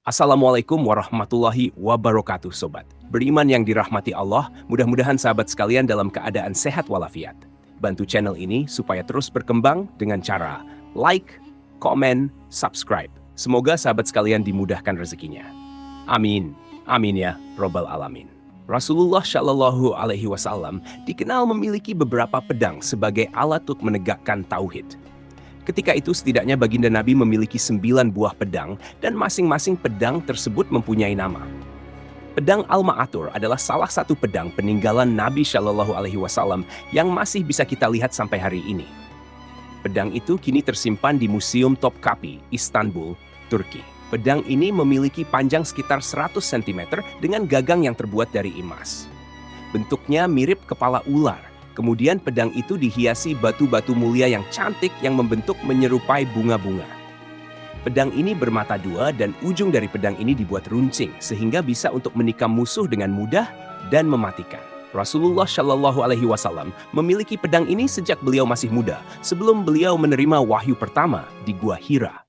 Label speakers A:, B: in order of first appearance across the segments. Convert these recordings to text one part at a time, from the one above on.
A: Assalamualaikum warahmatullahi wabarakatuh, Sobat. Beriman yang dirahmati Allah, mudah-mudahan sahabat sekalian dalam keadaan sehat walafiat. Bantu channel ini supaya terus berkembang dengan cara like, komen, subscribe. Semoga sahabat sekalian dimudahkan rezekinya. Amin. Amin ya Robbal Alamin. Rasulullah Shallallahu Alaihi Wasallam dikenal memiliki beberapa pedang sebagai alat untuk menegakkan tauhid. Ketika itu setidaknya baginda Nabi memiliki 9 buah pedang dan masing-masing pedang tersebut mempunyai nama. Pedang Al-Ma'athur adalah salah satu pedang peninggalan Nabi Shallallahu Alaihi Wasallam yang masih bisa kita lihat sampai hari ini. Pedang itu kini tersimpan di Museum Topkapi, Istanbul, Turki. Pedang ini memiliki panjang sekitar 100 cm dengan gagang yang terbuat dari emas. Bentuknya mirip kepala ular. Kemudian pedang itu dihiasi batu-batu mulia yang cantik yang membentuk menyerupai bunga-bunga. Pedang ini bermata dua dan ujung dari pedang ini dibuat runcing sehingga bisa untuk menikam musuh dengan mudah dan mematikan. Rasulullah Shallallahu Alaihi Wasallam memiliki pedang ini sejak beliau masih muda, sebelum beliau menerima wahyu pertama di Gua Hira.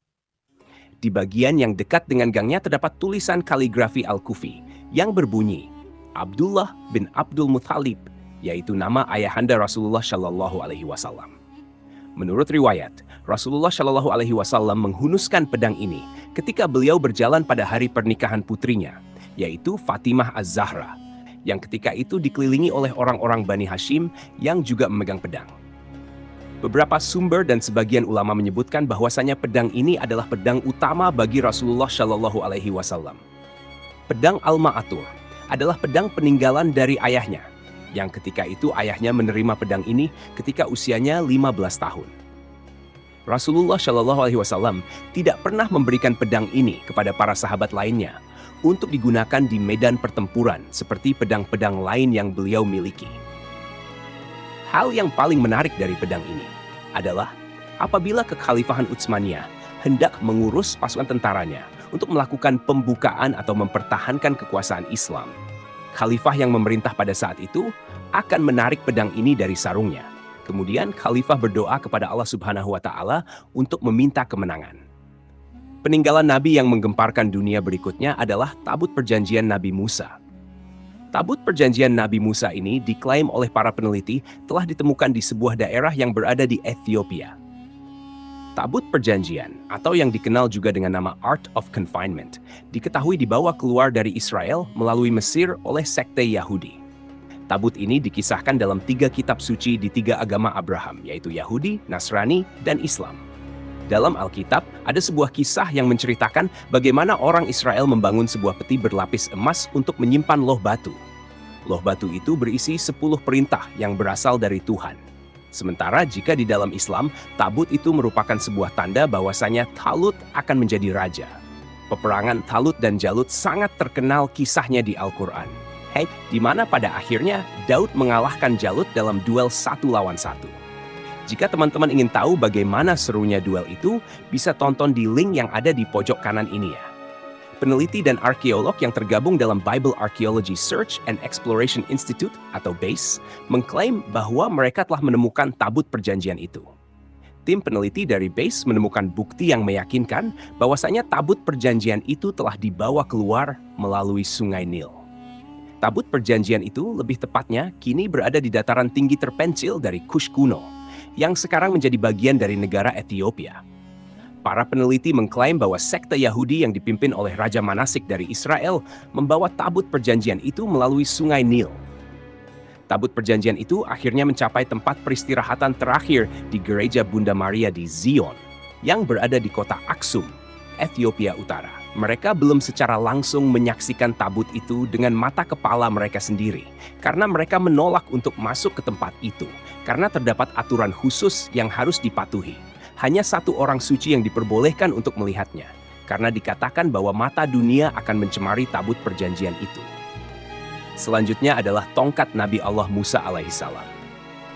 A: Di bagian yang dekat dengan gangnya terdapat tulisan kaligrafi Al-Kufi yang berbunyi, Abdullah bin Abdul Muthalib, yaitu nama ayahanda Rasulullah Shallallahu Alaihi Wasallam. Menurut riwayat, Rasulullah Shallallahu Alaihi Wasallam menghunuskan pedang ini ketika beliau berjalan pada hari pernikahan putrinya, yaitu Fatimah Az-Zahra, yang ketika itu dikelilingi oleh orang-orang Bani Hashim yang juga memegang pedang. Beberapa sumber dan sebagian ulama menyebutkan bahwasanya pedang ini adalah pedang utama bagi Rasulullah Shallallahu Alaihi Wasallam. Pedang Al-Ma'athur adalah pedang peninggalan dari ayahnya, yang ketika itu ayahnya menerima pedang ini ketika usianya 15 tahun. Rasulullah Shallallahu Alaihi Wasallam tidak pernah memberikan pedang ini kepada para sahabat lainnya untuk digunakan di medan pertempuran seperti pedang-pedang lain yang beliau miliki. Hal yang paling menarik dari pedang ini adalah apabila kekhalifahan Utsmaniyah hendak mengurus pasukan tentaranya untuk melakukan pembukaan atau mempertahankan kekuasaan Islam, khalifah yang memerintah pada saat itu akan menarik pedang ini dari sarungnya. Kemudian khalifah berdoa kepada Allah Subhanahu wa Ta'ala untuk meminta kemenangan. Peninggalan Nabi yang menggemparkan dunia berikutnya adalah tabut perjanjian Nabi Musa. Tabut perjanjian Nabi Musa ini diklaim oleh para peneliti telah ditemukan di sebuah daerah yang berada di Ethiopia. Tabut perjanjian, atau yang dikenal juga dengan nama Art of Confinement, diketahui dibawa keluar dari Israel melalui Mesir oleh sekte Yahudi. Tabut ini dikisahkan dalam 3 kitab suci di 3 agama Abraham, yaitu Yahudi, Nasrani, dan Islam. Dalam Alkitab, ada sebuah kisah yang menceritakan bagaimana orang Israel membangun sebuah peti berlapis emas untuk menyimpan loh batu. Loh batu itu berisi 10 perintah yang berasal dari Tuhan. Sementara jika di dalam Islam, tabut itu merupakan sebuah tanda bahwasanya Talut akan menjadi raja. Peperangan Talut dan Jalut sangat terkenal kisahnya di Al-Quran. Di mana pada akhirnya Daud mengalahkan Jalut dalam duel 1 lawan 1. Jika teman-teman ingin tahu bagaimana serunya duel itu, bisa tonton di link yang ada di pojok kanan ini ya. Peneliti dan arkeolog yang tergabung dalam Bible Archaeology Search and Exploration Institute atau BASE mengklaim bahwa mereka telah menemukan tabut perjanjian itu. Tim peneliti dari BASE menemukan bukti yang meyakinkan bahwasanya tabut perjanjian itu telah dibawa keluar melalui Sungai Nil. Tabut perjanjian itu lebih tepatnya kini berada di dataran tinggi terpencil dari Kush kuno, yang sekarang menjadi bagian dari negara Ethiopia. Para peneliti mengklaim bahwa sekte Yahudi yang dipimpin oleh Raja Manasik dari Israel membawa tabut perjanjian itu melalui Sungai Nil. Tabut perjanjian itu akhirnya mencapai tempat peristirahatan terakhir di Gereja Bunda Maria di Zion, yang berada di kota Aksum, Ethiopia Utara. Mereka belum secara langsung menyaksikan tabut itu dengan mata kepala mereka sendiri, karena mereka menolak untuk masuk ke tempat itu, karena terdapat aturan khusus yang harus dipatuhi. Hanya 1 orang suci yang diperbolehkan untuk melihatnya, karena dikatakan bahwa mata dunia akan mencemari tabut perjanjian itu. Selanjutnya adalah tongkat Nabi Allah Musa alaihissalam.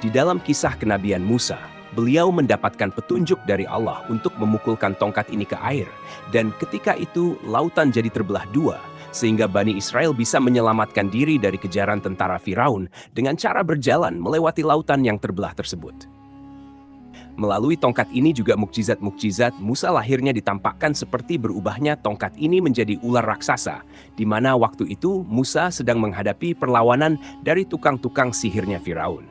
A: Di dalam kisah kenabian Musa, beliau mendapatkan petunjuk dari Allah untuk memukulkan tongkat ini ke air, dan ketika itu lautan jadi terbelah 2, sehingga Bani Israel bisa menyelamatkan diri dari kejaran tentara Firaun dengan cara berjalan melewati lautan yang terbelah tersebut. Melalui tongkat ini juga mukjizat-mukjizat Musa lahirnya ditampakkan seperti berubahnya tongkat ini menjadi ular raksasa, di mana waktu itu Musa sedang menghadapi perlawanan dari tukang-tukang sihirnya Firaun.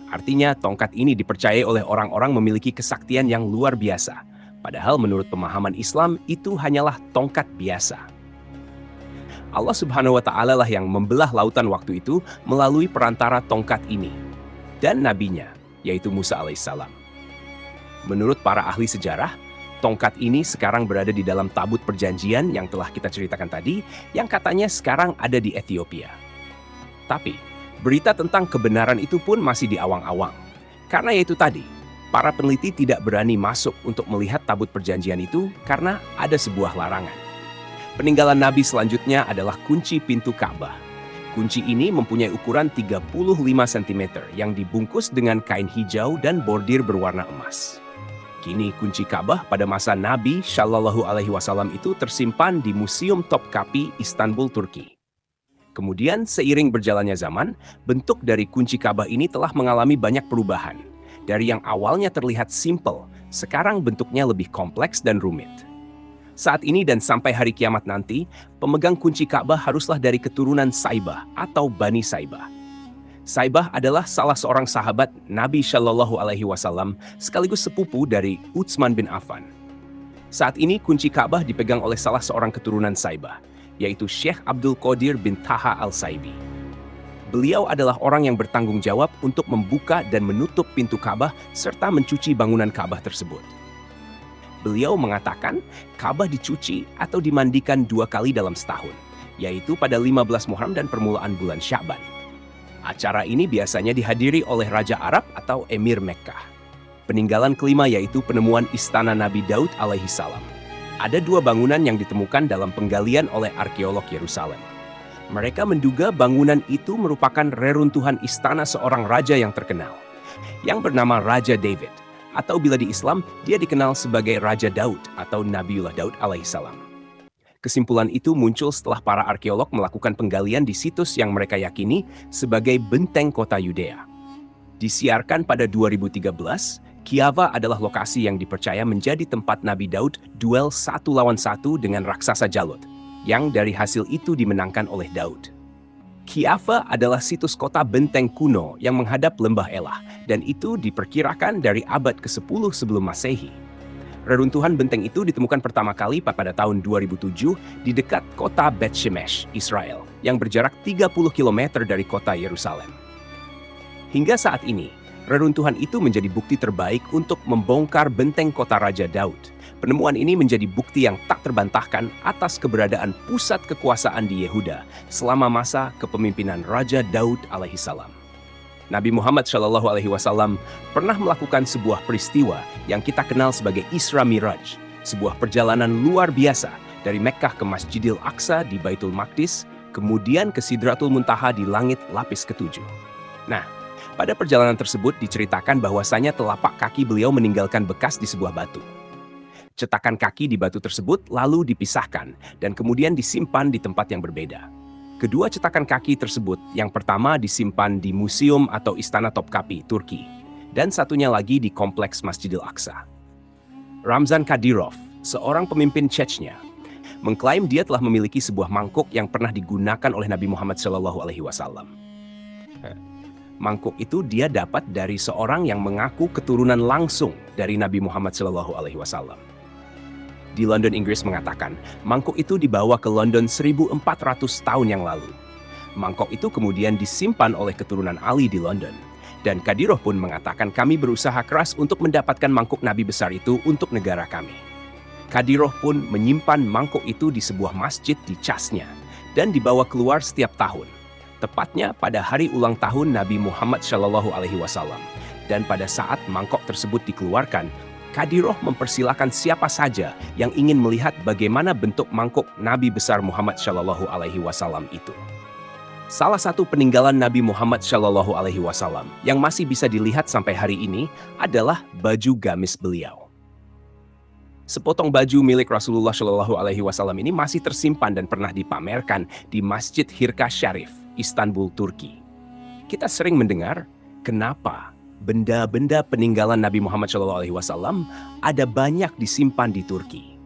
A: Artinya tongkat ini dipercayai oleh orang-orang memiliki kesaktian yang luar biasa, padahal menurut pemahaman Islam itu hanyalah tongkat biasa. Allah Subhanahu wa Ta'ala lah yang membelah lautan waktu itu melalui perantara tongkat ini dan nabinya, yaitu Musa alaihissalam. Menurut para ahli sejarah, tongkat ini sekarang berada di dalam tabut perjanjian yang telah kita ceritakan tadi, yang katanya sekarang ada di Ethiopia. Tapi, berita tentang kebenaran itu pun masih di awang-awang. Karena yaitu tadi, para peneliti tidak berani masuk untuk melihat tabut perjanjian itu karena ada sebuah larangan. Peninggalan Nabi selanjutnya adalah kunci pintu Ka'bah. Kunci ini mempunyai ukuran 35 cm yang dibungkus dengan kain hijau dan bordir berwarna emas. Kini kunci Ka'bah pada masa Nabi Shallallahu Alaihi Wasallam itu tersimpan di Museum Topkapi, Istanbul, Turki. Kemudian seiring berjalannya zaman, bentuk dari kunci Ka'bah ini telah mengalami banyak perubahan. Dari yang awalnya terlihat simpel, sekarang bentuknya lebih kompleks dan rumit. Saat ini dan sampai hari kiamat nanti, pemegang kunci Ka'bah haruslah dari keturunan Saibah atau Bani Saibah. Saibah adalah salah seorang sahabat Nabi Shallallahu Alaihi Wasallam sekaligus sepupu dari Utsman bin Affan. Saat ini kunci Ka'bah dipegang oleh salah seorang keturunan Saibah, yaitu Syekh Abdul Qadir bin Taha al-Saibi. Beliau adalah orang yang bertanggung jawab untuk membuka dan menutup pintu Ka'bah serta mencuci bangunan Ka'bah tersebut. Beliau mengatakan Ka'bah dicuci atau dimandikan 2 kali dalam setahun, yaitu pada 15 Muharram dan permulaan bulan Sya'ban. Acara ini biasanya dihadiri oleh Raja Arab atau Emir Mekkah. Peninggalan kelima yaitu penemuan Istana Nabi Daud alaihi salam. Ada 2 bangunan yang ditemukan dalam penggalian oleh arkeolog Yerusalem. Mereka menduga bangunan itu merupakan reruntuhan istana seorang raja yang terkenal, yang bernama Raja David, atau bila di Islam, dia dikenal sebagai Raja Daud atau Nabiullah Daud alaihissalam. Kesimpulan itu muncul setelah para arkeolog melakukan penggalian di situs yang mereka yakini sebagai benteng kota Yudea. Disiarkan pada 2013, Kiava adalah lokasi yang dipercaya menjadi tempat Nabi Daud duel 1 lawan 1 dengan raksasa Jalut, yang dari hasil itu dimenangkan oleh Daud. Kiava adalah situs kota benteng kuno yang menghadap lembah Elah, dan itu diperkirakan dari abad ke-10 sebelum Masehi. Reruntuhan benteng itu ditemukan pertama kali pada tahun 2007 di dekat kota Bet Shemesh, Israel, yang berjarak 30 km dari kota Yerusalem. Hingga saat ini, reruntuhan itu menjadi bukti terbaik untuk membongkar benteng kota Raja Daud. Penemuan ini menjadi bukti yang tak terbantahkan atas keberadaan pusat kekuasaan di Yehuda selama masa kepemimpinan Raja Daud alaihissalam. Nabi Muhammad Shallallahu Alaihi Wasallam pernah melakukan sebuah peristiwa yang kita kenal sebagai Isra Miraj, sebuah perjalanan luar biasa dari Mekkah ke Masjidil Aqsa di Baitul Maqdis, kemudian ke Sidratul Muntaha di langit lapis ke-7. Nah, pada perjalanan tersebut diceritakan bahwasanya telapak kaki beliau meninggalkan bekas di sebuah batu. Cetakan kaki di batu tersebut lalu dipisahkan dan kemudian disimpan di tempat yang berbeda. Kedua cetakan kaki tersebut, yang pertama disimpan di museum atau Istana Topkapi, Turki, dan satunya lagi di kompleks Masjidil Aqsa. Ramzan Kadyrov, seorang pemimpin Chechnya, mengklaim dia telah memiliki sebuah mangkuk yang pernah digunakan oleh Nabi Muhammad SAW. Mangkuk itu dia dapat dari seorang yang mengaku keturunan langsung dari Nabi Muhammad SAW. Di London, Inggris mengatakan, mangkuk itu dibawa ke London 1400 tahun yang lalu. Mangkok itu kemudian disimpan oleh keturunan Ali di London. Dan Kadyrov pun mengatakan kami berusaha keras untuk mendapatkan mangkuk Nabi besar itu untuk negara kami. Kadyrov pun menyimpan mangkuk itu di sebuah masjid di Chasnya dan dibawa keluar setiap tahun. Tepatnya pada hari ulang tahun Nabi Muhammad SAW. Dan pada saat mangkok tersebut dikeluarkan, Kadyrov mempersilahkan siapa saja yang ingin melihat bagaimana bentuk mangkuk Nabi besar Muhammad Shallallahu Alaihi Wasallam itu. Salah satu peninggalan Nabi Muhammad Shallallahu Alaihi Wasallam yang masih bisa dilihat sampai hari ini adalah baju gamis beliau. Sepotong baju milik Rasulullah Shallallahu Alaihi Wasallam ini masih tersimpan dan pernah dipamerkan di Masjid Hirka Sharif, Istanbul, Turki. Kita sering mendengar, kenapa Benda-benda peninggalan Nabi Muhammad SAW ada banyak disimpan di Turki.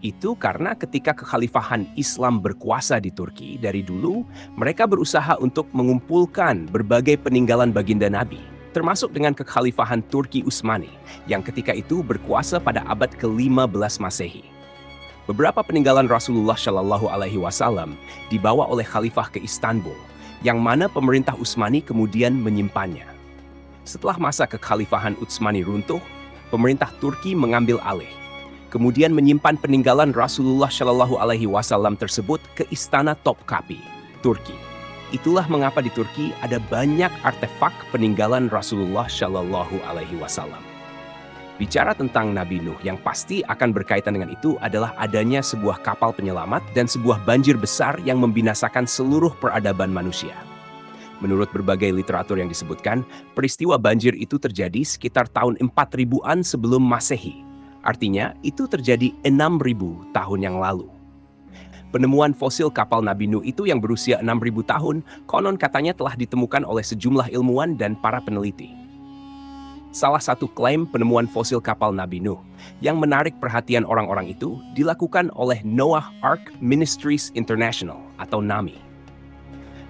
A: Itu karena ketika kekhalifahan Islam berkuasa di Turki dari dulu, mereka berusaha untuk mengumpulkan berbagai peninggalan baginda Nabi, termasuk dengan kekhalifahan Turki Utsmani yang ketika itu berkuasa pada abad ke-15 Masehi. Beberapa peninggalan Rasulullah Shallallahu Alaihi Wasallam dibawa oleh khalifah ke Istanbul, yang mana pemerintah Utsmani kemudian menyimpannya. Setelah masa kekhalifahan Utsmani runtuh, pemerintah Turki mengambil alih, kemudian menyimpan peninggalan Rasulullah Shallallahu Alaihi Wasallam tersebut ke Istana Topkapi, Turki. Itulah mengapa di Turki ada banyak artefak peninggalan Rasulullah Shallallahu Alaihi Wasallam. Bicara tentang Nabi Nuh, yang pasti akan berkaitan dengan itu adalah adanya sebuah kapal penyelamat dan sebuah banjir besar yang membinasakan seluruh peradaban manusia. Menurut berbagai literatur yang disebutkan, peristiwa banjir itu terjadi sekitar tahun 4000-an sebelum Masehi. Artinya, itu terjadi 6.000 tahun yang lalu. Penemuan fosil kapal Nabi Nuh itu yang berusia 6.000 tahun, konon katanya telah ditemukan oleh sejumlah ilmuwan dan para peneliti. Salah satu klaim penemuan fosil kapal Nabi Nuh yang menarik perhatian orang-orang itu dilakukan oleh Noah Ark Ministries International atau NAMI.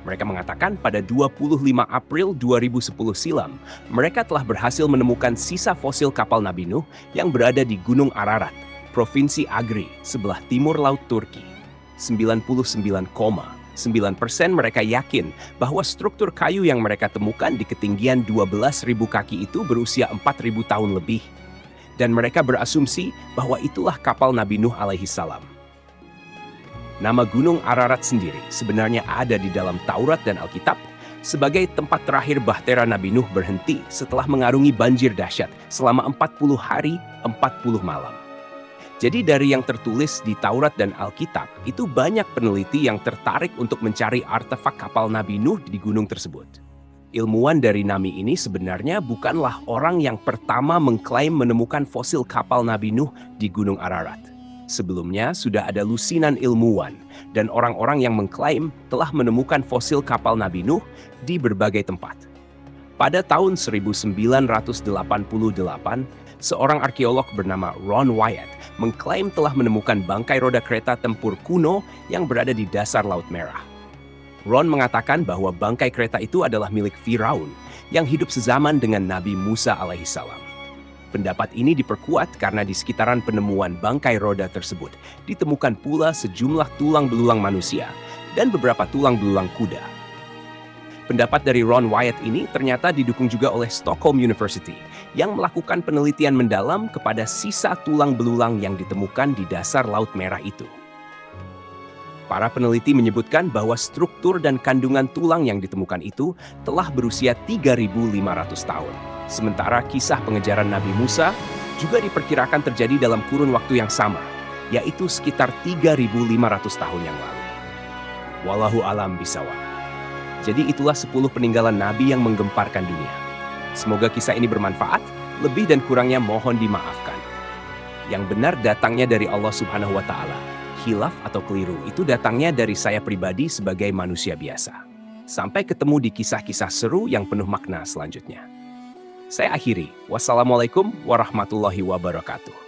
A: Mereka mengatakan pada 25 April 2010 silam, mereka telah berhasil menemukan sisa fosil kapal Nabi Nuh yang berada di Gunung Ararat, Provinsi Agri, sebelah timur Laut Turki. 99,9% mereka yakin bahwa struktur kayu yang mereka temukan di ketinggian 12.000 kaki itu berusia 4.000 tahun lebih. Dan mereka berasumsi bahwa itulah kapal Nabi Nuh alaihi salam. Nama Gunung Ararat sendiri sebenarnya ada di dalam Taurat dan Alkitab sebagai tempat terakhir bahtera Nabi Nuh berhenti setelah mengarungi banjir dahsyat selama 40 hari, 40 malam. Jadi dari yang tertulis di Taurat dan Alkitab, itu banyak peneliti yang tertarik untuk mencari artefak kapal Nabi Nuh di gunung tersebut. Ilmuwan dari NAMI ini sebenarnya bukanlah orang yang pertama mengklaim menemukan fosil kapal Nabi Nuh di Gunung Ararat. Sebelumnya sudah ada lusinan ilmuwan dan orang-orang yang mengklaim telah menemukan fosil kapal Nabi Nuh di berbagai tempat. Pada tahun 1988, seorang arkeolog bernama Ron Wyatt mengklaim telah menemukan bangkai roda kereta tempur kuno yang berada di dasar Laut Merah. Ron mengatakan bahwa bangkai kereta itu adalah milik Firaun yang hidup sezaman dengan Nabi Musa alaihissalam. Pendapat ini diperkuat karena di sekitaran penemuan bangkai roda tersebut ditemukan pula sejumlah tulang belulang manusia dan beberapa tulang belulang kuda. Pendapat dari Ron Wyatt ini ternyata didukung juga oleh Stockholm University yang melakukan penelitian mendalam kepada sisa tulang belulang yang ditemukan di dasar Laut Merah itu. Para peneliti menyebutkan bahwa struktur dan kandungan tulang yang ditemukan itu telah berusia 3.500 tahun. Sementara kisah pengejaran Nabi Musa juga diperkirakan terjadi dalam kurun waktu yang sama, yaitu sekitar 3.500 tahun yang lalu. Wallahu alam bisawab. Jadi itulah 10 peninggalan Nabi yang menggemparkan dunia. Semoga kisah ini bermanfaat, lebih dan kurangnya mohon dimaafkan. Yang benar datangnya dari Allah Subhanahu wa Ta'ala. Khilaf atau keliru itu datangnya dari saya pribadi sebagai manusia biasa. Sampai ketemu di kisah-kisah seru yang penuh makna selanjutnya. Saya akhiri. Wassalamualaikum warahmatullahi wabarakatuh.